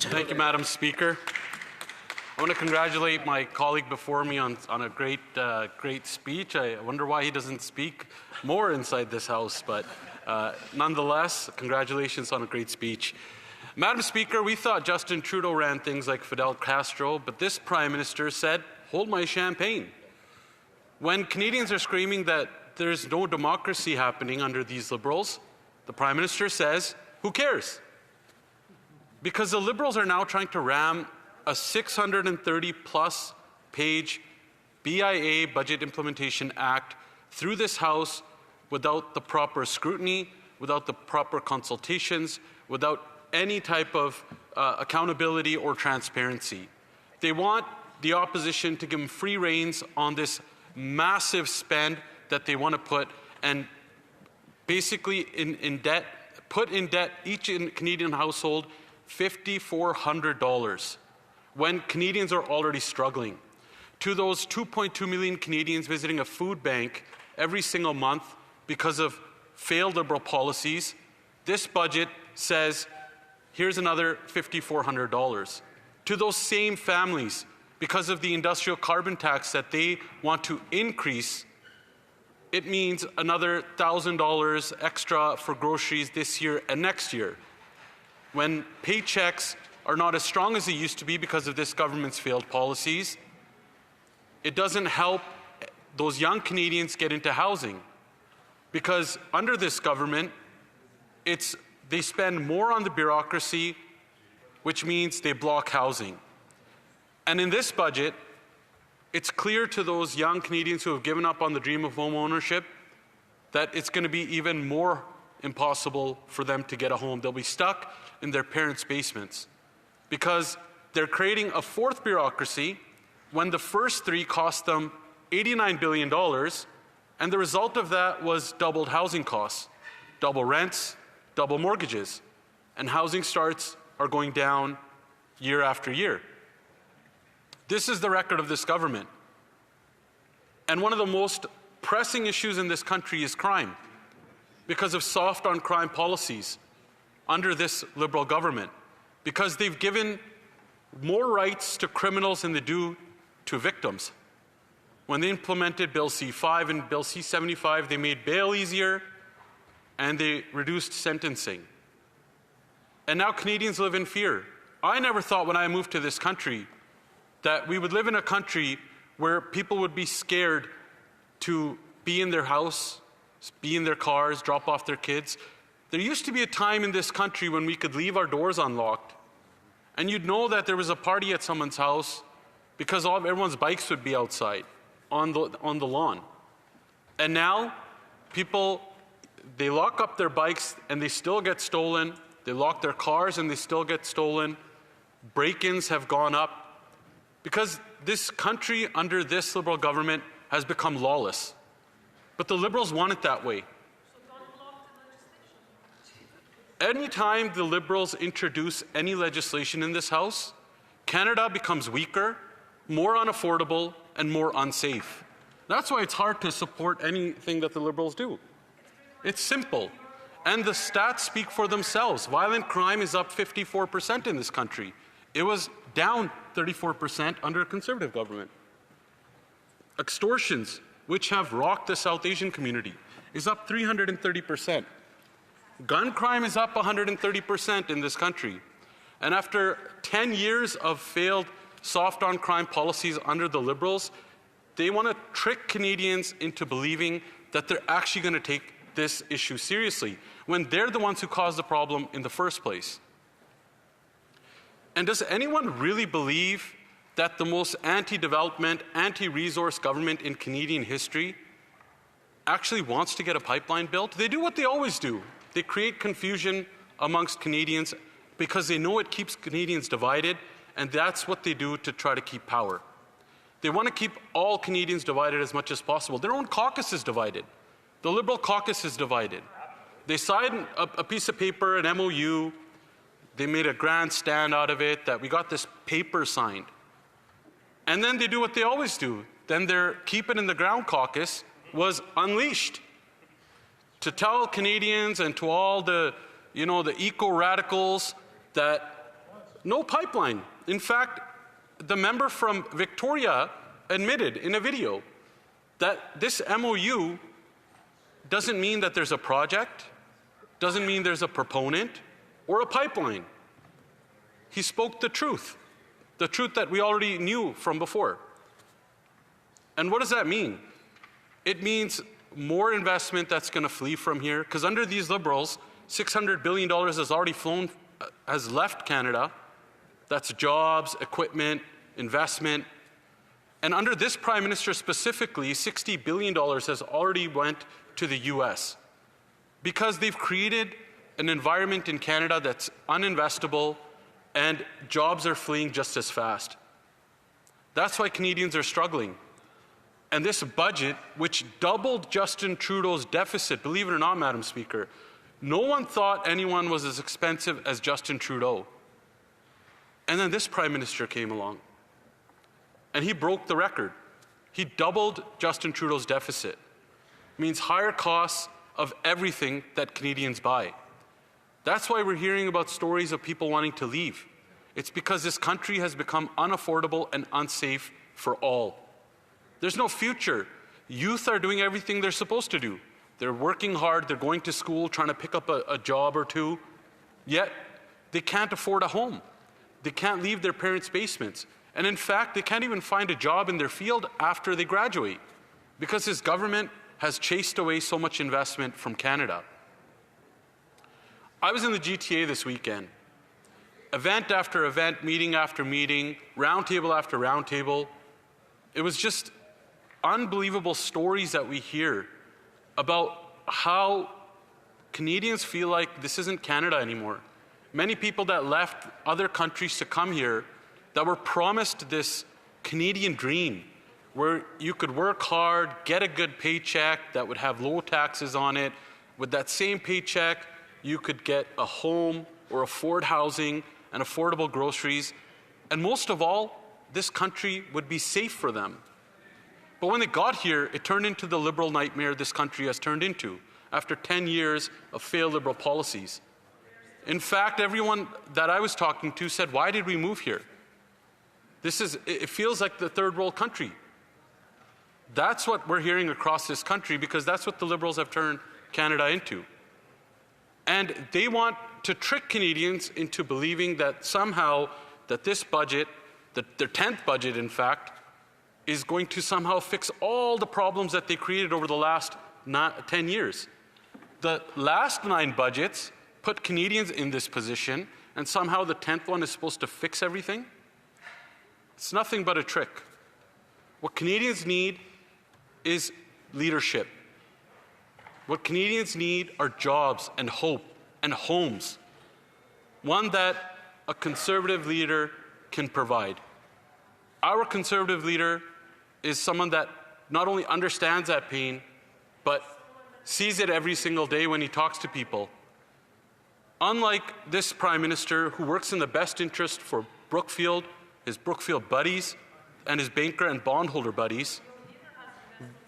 Thank you, Madam Speaker. I want to congratulate my colleague before me on a great speech. I wonder why he doesn't speak more inside this House, but nonetheless, congratulations on a great speech. Madam Speaker, we thought Justin Trudeau ran things like Fidel Castro, but this Prime Minister said, "Hold my champagne." When Canadians are screaming that there's no democracy happening under these Liberals, the Prime Minister says, "Who cares?" Because the Liberals are now trying to ram a 630-plus page BIA Budget Implementation Act through this House without the proper scrutiny, without the proper consultations, without any type of accountability or transparency. They want the opposition to give them free reins on this massive spend that they want to put and basically put in debt each Canadian household $5,400 when Canadians are already struggling. To those 2.2 million Canadians visiting a food bank every single month because of failed Liberal policies, this budget says, here's another $5,400. To those same families, because of the industrial carbon tax that they want to increase, it means another $1,000 extra for groceries this year and next year. When paychecks are not as strong as they used to be because of this government's failed policies, it doesn't help those young Canadians get into housing. Because under this government, they spend more on the bureaucracy, which means they block housing. And in this budget, it's clear to those young Canadians who have given up on the dream of home ownership that it's going to be even more impossible for them to get a home. They'll be stuck in their parents' basements because they're creating a fourth bureaucracy when the first three cost them $89 billion, and the result of that was doubled housing costs, double rents, double mortgages, and housing starts are going down year after year. This is the record of this government. And one of the most pressing issues in this country is crime, because of soft on crime policies under this Liberal government, because they've given more rights to criminals than they do to victims. When they implemented Bill C-5 and Bill C-75, they made bail easier and they reduced sentencing. And now Canadians live in fear. I never thought when I moved to this country that we would live in a country where people would be scared to be in their house, be in their cars, drop off their kids. There used to be a time in this country when we could leave our doors unlocked, and you'd know that there was a party at someone's house because everyone's bikes would be outside on the lawn. And now, people, they lock up their bikes and they still get stolen. They lock their cars and they still get stolen. Break-ins have gone up because this country under this Liberal government has become lawless. But the Liberals want it that way. Anytime the Liberals introduce any legislation in this House, Canada becomes weaker, more unaffordable, and more unsafe. That's why it's hard to support anything that the Liberals do. It's simple. And the stats speak for themselves. Violent crime is up 54% in this country. It was down 34% under a Conservative government. Extortions, which have rocked the South Asian community, is up 330%. Gun crime is up 130% in this country. And after 10 years of failed soft on crime policies under the Liberals, they want to trick Canadians into believing that they're actually going to take this issue seriously when they're the ones who caused the problem in the first place. And does anyone really believe that the most anti-development, anti-resource government in Canadian history actually wants to get a pipeline built? They do what they always do. They create confusion amongst Canadians because they know it keeps Canadians divided, and that's what they do to try to keep power. They want to keep all Canadians divided as much as possible. Their own caucus is divided. The Liberal caucus is divided. They signed a piece of paper, an MOU. They made a grandstand out of it that we got this paper signed. And then they do what they always do. Then their Keep It in the Ground caucus was unleashed to tell Canadians and to all the, the eco-radicals that No pipeline. In fact, the member from Victoria admitted in a video that this MOU doesn't mean that there's a project, doesn't mean there's a proponent or a pipeline. He spoke the truth that we already knew from before. And what does that mean? It means more investment that's going to flee from here, because under these Liberals, $600 billion has left Canada. That's jobs, equipment, investment. And under this Prime Minister specifically, $60 billion has already went to the US because they've created an environment in Canada that's uninvestable and jobs are fleeing just as fast. That's why Canadians are struggling. And this budget, which doubled Justin Trudeau's deficit, believe it or not, Madam Speaker, no one thought anyone was as expensive as Justin Trudeau. And then this Prime Minister came along, and he broke the record. He doubled Justin Trudeau's deficit. It means higher costs of everything that Canadians buy. That's why we're hearing about stories of people wanting to leave. It's because this country has become unaffordable and unsafe for all. There's no future. Youth are doing everything they're supposed to do. They're working hard, they're going to school, trying to pick up a job or two, yet they can't afford a home. They can't leave their parents' basements. And in fact, they can't even find a job in their field after they graduate because this government has chased away so much investment from Canada. I was in the GTA this weekend. Event after event, meeting after meeting, roundtable after roundtable. It was just unbelievable stories that we hear about how Canadians feel like this isn't Canada anymore. Many people that left other countries to come here that were promised this Canadian dream where you could work hard, get a good paycheck that would have low taxes on it. With that same paycheck, you could get a home or afford housing and affordable groceries. And most of all, this country would be safe for them. But when they got here, it turned into the Liberal nightmare this country has turned into after 10 years of failed Liberal policies. In fact, everyone that I was talking to said, why did we move here? It feels like the third world country. That's what we're hearing across this country because that's what the Liberals have turned Canada into. And they want to trick Canadians into believing that somehow that this budget, their 10th budget in fact, is going to somehow fix all the problems that they created over the last 10 years. The last 9 budgets put Canadians in this position, and somehow the 10th one is supposed to fix everything? It's nothing but a trick. What Canadians need is leadership. What Canadians need are jobs and hope and homes, one that a Conservative leader can provide. Our Conservative leader is someone that not only understands that pain, but sees it every single day when he talks to people. Unlike this Prime Minister, who works in the best interest for Brookfield, his Brookfield buddies, and his banker and bondholder buddies,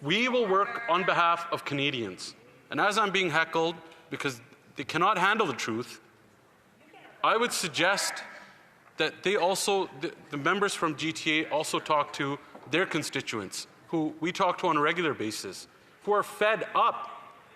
we will work on behalf of Canadians. And as I'm being heckled because they cannot handle the truth, I would suggest that they also, the members from GTA also talk to their constituents, who we talk to on a regular basis, who are fed up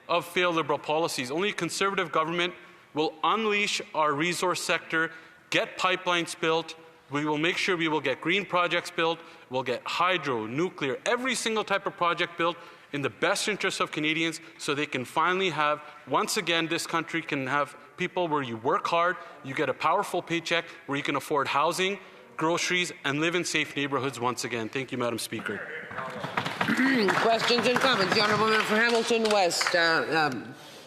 of failed Liberal policies. Only a Conservative government will unleash our resource sector, get pipelines built, we will make sure we will get green projects built, we'll get hydro, nuclear, every single type of project built in the best interest of Canadians so they can finally have, once again, this country can have people where you work hard, you get a powerful paycheck, where you can afford housing, groceries, and live in safe neighbourhoods once again. Thank you, Madam Speaker. Questions and comments. The Honourable Member for Hamilton West,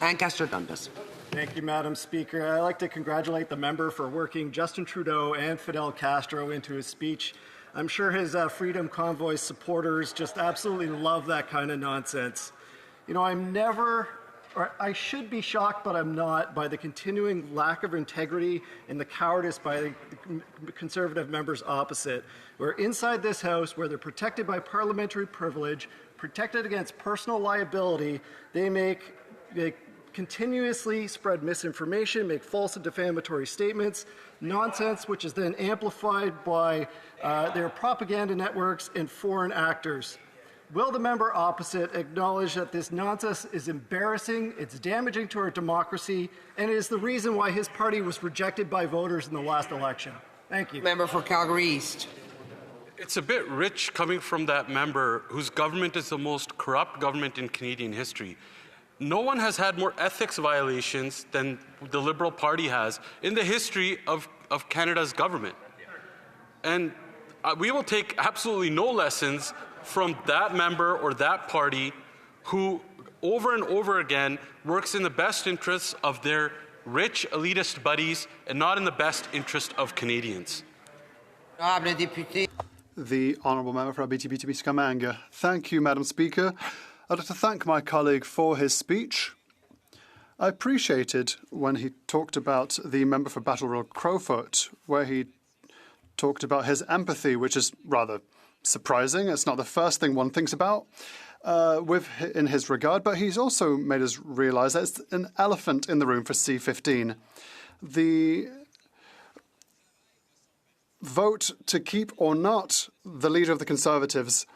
Ancaster Dundas. Thank you, Madam Speaker. I'd like to congratulate the member for working Justin Trudeau and Fidel Castro into his speech. I'm sure his Freedom Convoy supporters just absolutely love that kind of nonsense. You know, I should be shocked, but I'm not, by the continuing lack of integrity and the cowardice by the Conservative members opposite. We're inside this House, where they're protected by parliamentary privilege, protected against personal liability. They make continuously spread misinformation, make false and defamatory statements, nonsense which is then amplified by their propaganda networks and foreign actors. Will the member opposite acknowledge that this nonsense is embarrassing, it's damaging to our democracy, and it is the reason why his party was rejected by voters in the last election? Thank you. Member for Calgary East. It's a bit rich coming from that member whose government is the most corrupt government in Canadian history. No one has had more ethics violations than the Liberal Party has in the history of Canada's government. And we will take absolutely no lessons from that member or that party who over and over again works in the best interests of their rich elitist buddies and not in the best interest of Canadians. The Honourable Member for Abitibi-Témiscamingue. Thank you, Madam Speaker. I'd like to thank my colleague for his speech. I appreciated when he talked about the member for Battle Road Crowfoot, where he talked about his empathy, which is rather surprising. It's not the first thing one thinks about in his regard, but he's also made us realise that it's an elephant in the room for C-15. The vote to keep or not the leader of the Conservatives,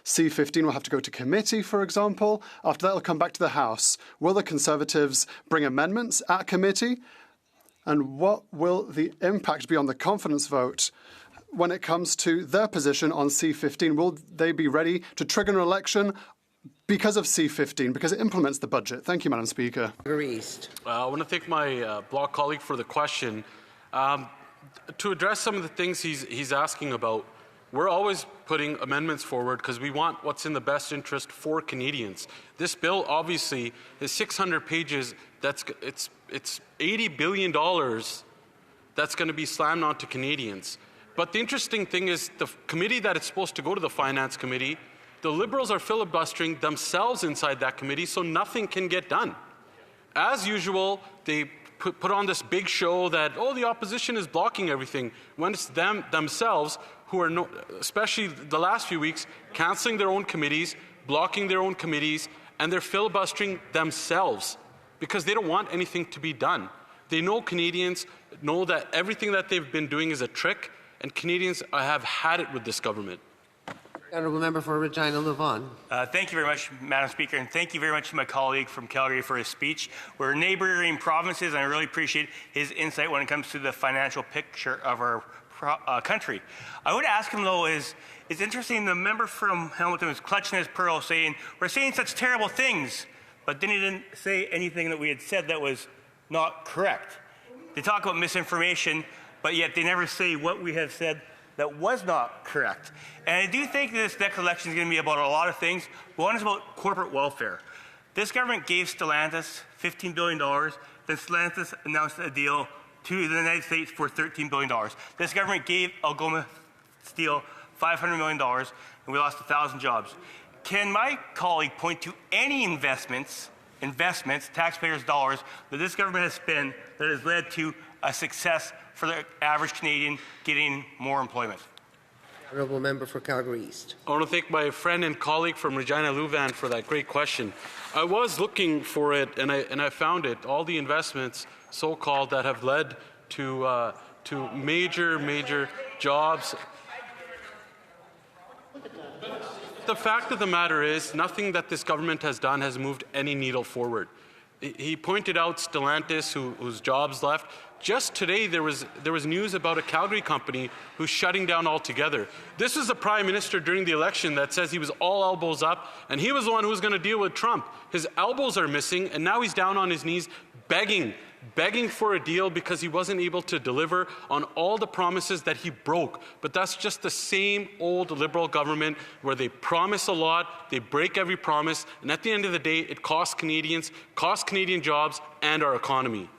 C-15 will have to go to committee, for example. After that, it'll come back to the House. Will the Conservatives bring amendments at committee? And what will the impact be on the confidence vote when it comes to their position on C-15? Will they be ready to trigger an election because of C-15, because it implements the budget? Thank you, Madam Speaker. I want to thank my Bloc colleague for the question. To address some of the things he's asking about, we're always putting amendments forward because we want what's in the best interest for Canadians. This bill obviously is 600 pages. It's $80 billion that's going to be slammed onto Canadians. But the interesting thing is the committee that it's supposed to go to, the Finance Committee, the Liberals are filibustering themselves inside that committee, so nothing can get done. As usual, they put on this big show that, oh, the opposition is blocking everything, when it's themselves who are, especially the last few weeks, cancelling their own committees, blocking their own committees, and they're filibustering themselves because they don't want anything to be done. They know Canadians know that everything that they've been doing is a trick, and Canadians have had it with this government. Honourable Member for Regina Levon. Thank you very much, Madam Speaker, and thank you very much to my colleague from Calgary for his speech. We're neighbouring provinces, and I really appreciate his insight when it comes to the financial picture of our country. I would ask him, though, it's interesting, the member from Hamilton was clutching his pearl saying, we're saying such terrible things, but then he didn't say anything that we had said that was not correct. They talk about misinformation, but yet they never say what we have said that was not correct. And I do think this next election is going to be about a lot of things. One is about corporate welfare. This government gave Stellantis $15 billion. Then Stellantis announced a deal to the United States for $13 billion. This government gave Algoma Steel $500 million, and we lost 1,000 jobs. Can my colleague point to any investments, taxpayers' dollars, that this government has spent that has led to a success for the average Canadian getting more employment? Honourable Member for Calgary East. I want to thank my friend and colleague from Regina Louvan for that great question. I was looking for it, and I found it. All the investments, so-called, that have led to major jobs. The fact of the matter is, nothing that this government has done has moved any needle forward. He pointed out Stellantis, whose jobs left. Just today, there was news about a Calgary company who's shutting down altogether. This is the Prime Minister during the election that says he was all elbows up, and he was the one who was going to deal with Trump. His elbows are missing, and now he's down on his knees begging for a deal because he wasn't able to deliver on all the promises that he broke. But that's just the same old Liberal government where they promise a lot, they break every promise, and at the end of the day, it costs Canadians, costs Canadian jobs, and our economy.